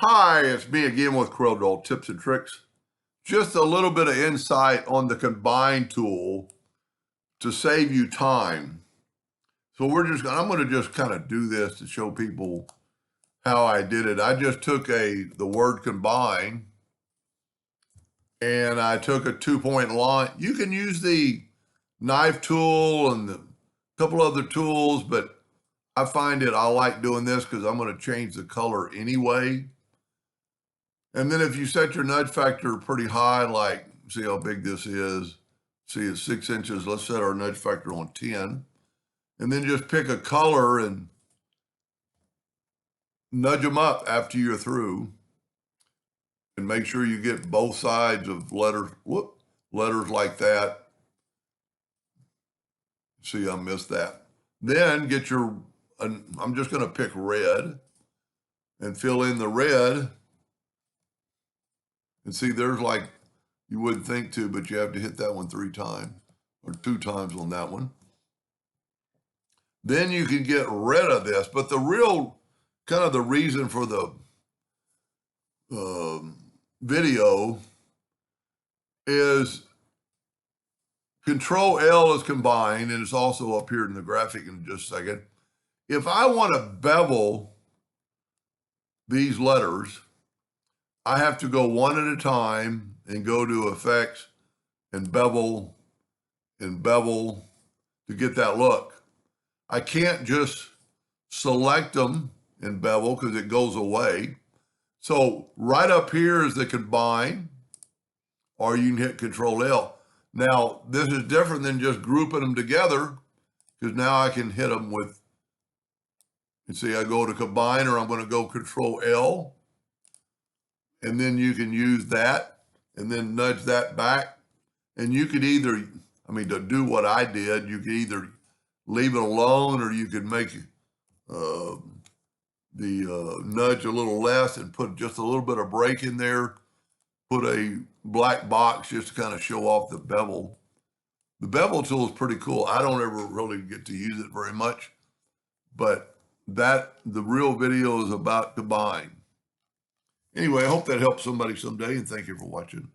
Hi, it's me again with Corel tips and tricks. Just a little bit of insight on the combine tool to save you time. So I'm going to just kind of do this to show people how I did it. I just took the word combine and I took a 2-point line. You can use the knife tool and a couple other tools, but I find I like doing this because I'm going to change the color anyway. And then if you set your nudge factor pretty high, like see how big this is, see it's 6 inches, let's set our nudge factor on 10. And then just pick a color and nudge them up after you're through. And make sure you get both sides of letters like that. See, I missed that. Then get I'm just going to pick red and fill in the red. And see, there's like, you wouldn't think to, but you have to hit that one 3 times or 2 times on that one. Then you can get rid of this. But the real kind of the reason for the video is Control L is combined, and it's also up here in the graphic in just a second. If I want to bevel these letters, I have to go one at a time and go to Effects and bevel to get that look. I can't just select them and bevel because it goes away. So right up here is the combine, or you can hit Control L. Now, this is different than just grouping them together because now I can hit them with, you see, I go to combine, or I'm going to go Control L. And then you can use that and then nudge that back. And you could either, to do what I did, you could either leave it alone, or you could make the nudge a little less and put just a little bit of break in there. Put a black box just to kind of show off the bevel. The bevel tool is pretty cool. I don't ever really get to use it very much, but the real video is about combine. Anyway, I hope that helps somebody someday, and thank you for watching.